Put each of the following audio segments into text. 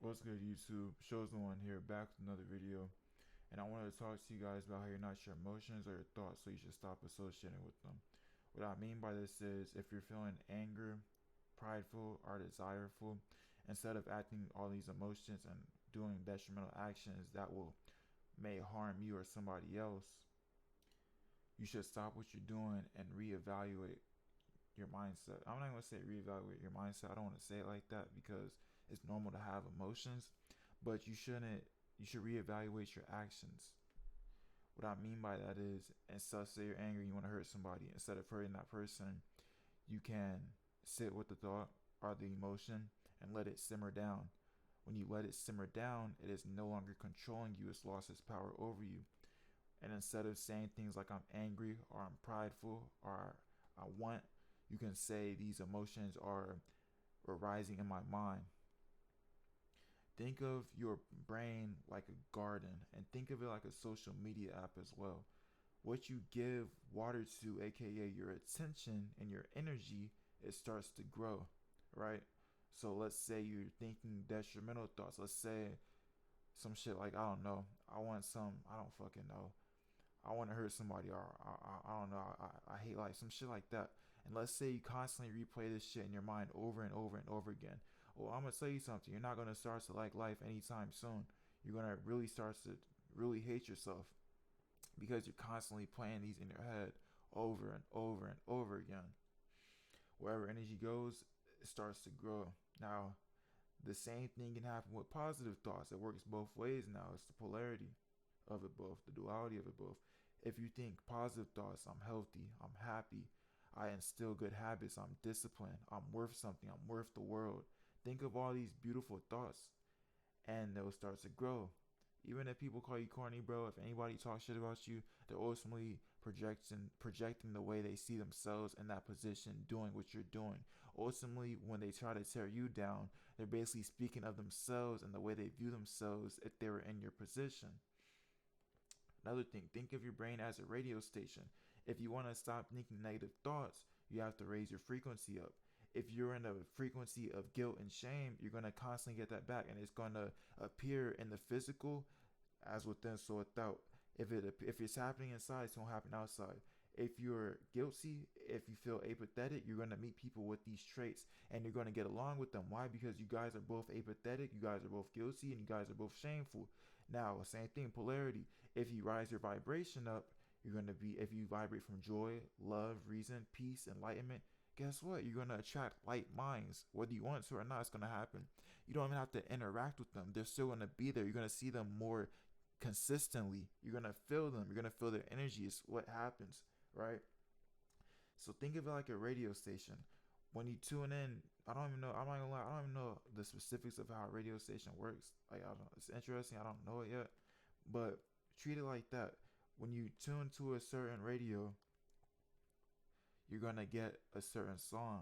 What's good, YouTube? Show's the one here, back with another video. And I wanted to talk to you guys about how you're not your emotions or your thoughts, so you should stop associating with them. What I mean by this is if you're feeling anger, prideful, or desireful, instead of acting all these emotions and doing detrimental actions that will may harm you or somebody else, you should stop what you're doing and reevaluate your mindset. I'm not gonna say reevaluate your mindset. I don't want to say it like that because it's normal to have emotions, but you shouldn't. You should reevaluate your actions. What I mean by that is, instead of say you're angry, you want to hurt somebody. Instead of hurting that person, you can sit with the thought or the emotion and let it simmer down. When you let it simmer down, it is no longer controlling you. It's lost its power over you. And instead of saying things like I'm angry or I'm prideful or I want, you can say these emotions are arising in my mind. Think of your brain like a garden and think of it like a social media app as well. What you give water to, aka your attention and your energy, it starts to grow, right? So let's say you're thinking detrimental thoughts. Let's say some shit like, I don't know, I don't fucking know. I want to hurt somebody, or I don't know, I hate life, some shit like that. And let's say you constantly replay this shit in your mind over and over and over again. Well, I'm gonna tell you something. You're not gonna start to like life anytime soon. You're gonna really start to really hate yourself because you're constantly playing these in your head over and over and over again. Wherever energy goes, it starts to grow. Now, the same thing can happen with positive thoughts. It works both ways now. It's the polarity of it both, the duality of it both. If you think positive thoughts, I'm healthy, I'm happy, I instill good habits, I'm disciplined, I'm worth something, I'm worth the world. Think of all these beautiful thoughts and they'll start to grow. Even if people call you corny, bro, if anybody talks shit about you, they're ultimately projecting the way they see themselves in that position, doing what you're doing. Ultimately, when they try to tear you down, they're basically speaking of themselves and the way they view themselves if they were in your position. Another thing, think of your brain as a radio station. If you want to stop thinking negative thoughts, you have to raise your frequency up. If you're in a frequency of guilt and shame, you're going to constantly get that back and it's going to appear in the physical as within, so without. If it's happening inside, it's going to happen outside. If you're guilty, if you feel apathetic, you're going to meet people with these traits and you're going to get along with them. Why? Because you guys are both apathetic, you guys are both guilty, and you guys are both shameful. Now, same thing, polarity. If you rise your vibration up, you're going to be, if you vibrate from joy, love, reason, peace, enlightenment, guess what? You're going to attract light minds. Whether you want to or not, it's going to happen. You don't even have to interact with them. They're still going to be there. You're going to see them more consistently. You're going to feel them. You're going to feel their energy. It's what happens, right? So think of it like a radio station. When you tune in, I don't even know. I'm not gonna lie. I don't even know the specifics of how a radio station works. Like, I don't. It's interesting. I don't know it yet, but treat it like that. When you tune to a certain radio, you're gonna get a certain song.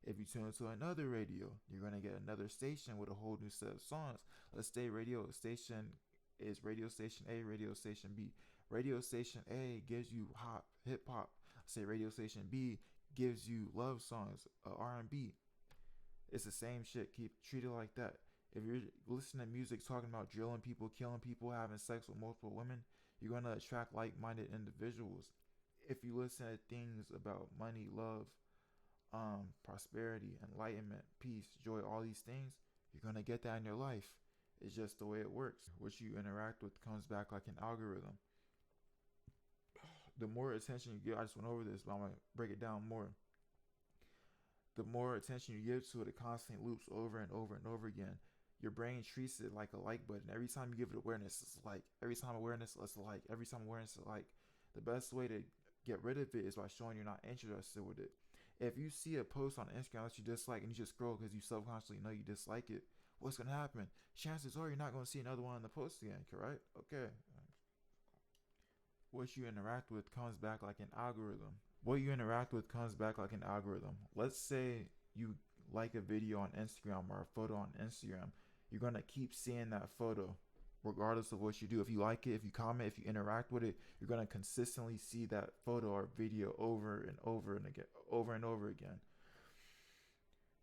If you tune into another radio, you're gonna get another station with a whole new set of songs. Let's say radio station is radio station A, radio station B. Radio station A gives you hip hop. Say radio station B gives you love songs, R&B. It's the same shit. Keep treat it like that. If you're listening to music talking about drilling people, killing people, having sex with multiple women, you're gonna attract like-minded individuals. If you listen to things about money, love, prosperity, enlightenment, peace, joy, all these things, you're gonna get that in your life. It's just the way it works. What you interact with comes back like an algorithm. The more attention you give, I just went over this, but I'm gonna break it down more. The more attention you give to it, it constantly loops over and over and over again. Your brain treats it like a like button. Every time you give it awareness, it's like. Every time awareness, it's like. Every time awareness, it's like. The best way to get rid of it is by showing you're not interested with it. If you see a post on Instagram that you dislike and you just scroll because you subconsciously know you dislike it, what's gonna happen? Chances are you're not gonna see another one on the post again, correct? Okay. What you interact with comes back like an algorithm. What you interact with comes back like an algorithm. Let's say you like a video on Instagram or a photo on Instagram. You're going to keep seeing that photo regardless of what you do. If you like it, if you comment, if you interact with it, you're going to consistently see that photo or video over and over and again, over and over again.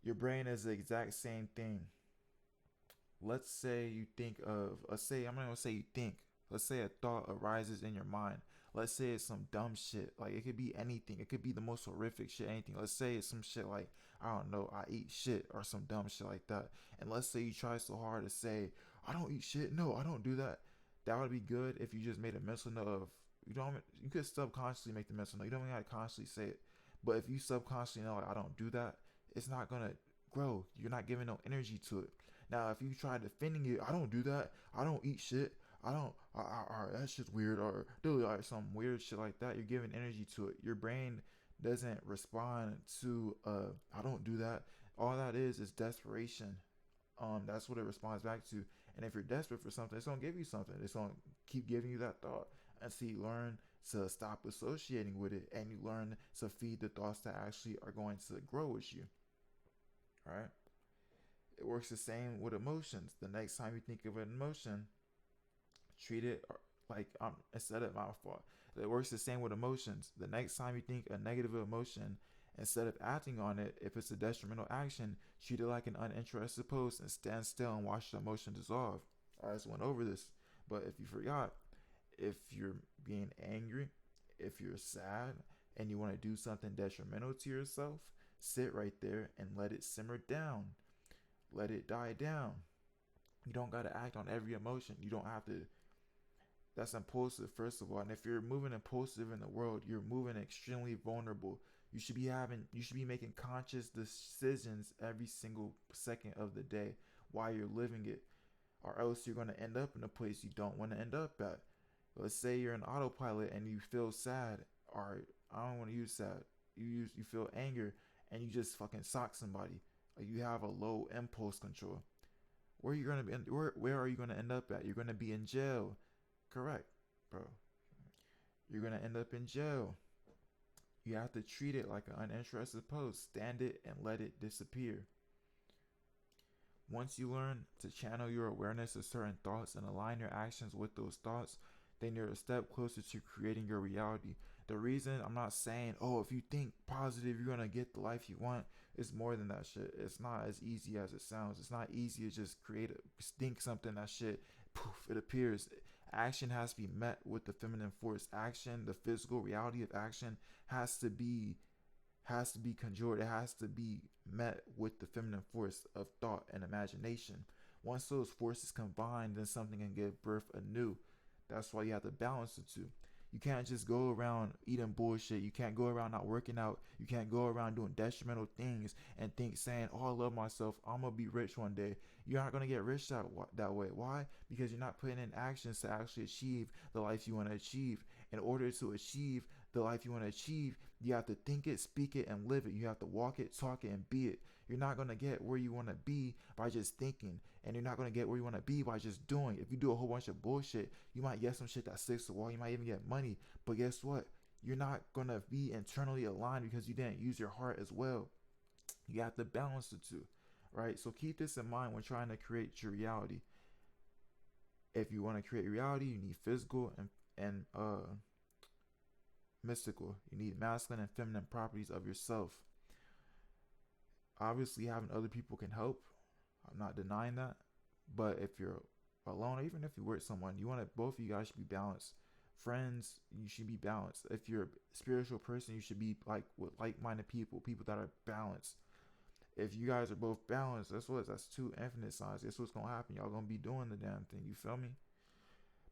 Your brain is the exact same thing. let's say you think of, let's say, I'm not gonna say you think, let's say a thought arises in your mind. Let's say it's some dumb shit. Like, it could be anything. It could be the most horrific shit, anything. Let's say it's some shit like, I don't know, I eat shit or some dumb shit like that. And let's say you try so hard to say, I don't eat shit. No, I don't do that. That would be good if you just made a mental note of, you could subconsciously make the mental note. You don't even have to consciously say it. But if you subconsciously know, like, I don't do that, it's not gonna grow. You're not giving no energy to it. Now, if you try defending it, I don't do that. I don't eat shit. I don't. That shit's weird. Or dude, or some weird shit like that. You're giving energy to it. Your brain doesn't respond to. I don't do that. All that is desperation. That's what it responds back to. And if you're desperate for something, it's gonna give you something. It's gonna keep giving you that thought until you learn to stop associating with it, and you learn to feed the thoughts that actually are going to grow with you. All right. It works the same with emotions. The next time you think of an emotion, treat it like, instead of my fault. It works the same with emotions. The next time you think a negative emotion, instead of acting on it, if it's a detrimental action, treat it like an uninterested post and stand still and watch the emotion dissolve. I just went over this, but if you forgot, if you're being angry, if you're sad, and you want to do something detrimental to yourself, sit right there and let it simmer down. Let it die down. You don't got to act on every emotion. You don't have to. That's impulsive, first of all. And if you're moving impulsive in the world, you're moving extremely vulnerable. You should be making conscious decisions every single second of the day while you're living it, or else you're going to end up in a place you don't want to end up at. Let's say you're an autopilot and you feel sad, or I don't want to use sad. You feel anger and you just fucking sock somebody. Like, you have a low impulse control. Where are you gonna be? Where are you gonna end up at? You're gonna be in jail. Correct, bro. You're gonna end up in jail. You have to treat it like an uninterested post. Stand it and let it disappear. Once you learn to channel your awareness to certain thoughts and align your actions with those thoughts, then you're a step closer to creating your reality. The reason I'm not saying, oh, if you think positive, you're gonna get the life you want, it's more than that shit. It's not as easy as it sounds. It's not easy to just think something, that shit, poof, it appears. Action has to be met with the feminine force. Action, the physical reality of action, has to be conjured. It has to be met with the feminine force of thought and imagination. Once those forces combine, then something can give birth anew. That's why you have to balance the two. You can't just go around eating bullshit. You can't go around not working out. You can't go around doing detrimental things and saying, oh, I love myself, I'm going to be rich one day. You're not going to get rich that way. Why? Because you're not putting in actions to actually achieve the life you want to achieve. In order to achieve the life you want to achieve, you have to think it, speak it, and live it. You have to walk it, talk it, and be it. You're not going to get where you want to be by just thinking, and you're not going to get where you want to be by just doing. If you do a whole bunch of bullshit, you might get some shit that sticks to the wall. You might even get money, but guess what? You're not going to be internally aligned because you didn't use your heart as well. You have to balance the two, right? So keep this in mind when trying to create your reality. If you want to create reality, you need physical and mystical. You need masculine and feminine properties of yourself. Obviously, having other people can help. I'm not denying that. But if you're alone, or even if you're with someone, both of you guys should be balanced. Friends, you should be balanced. If you're a spiritual person, you should be like with like-minded people that are balanced. If you guys are both balanced, that's two infinite signs. That's what's gonna happen. Y'all gonna be doing the damn thing. You feel me?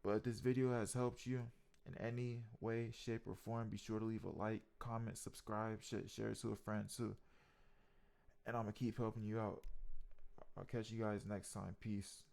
But if this video has helped you in any way, shape, or form, be sure to leave a like, comment, subscribe, share it to a friend too. And I'm gonna keep helping you out. I'll catch you guys next time. Peace.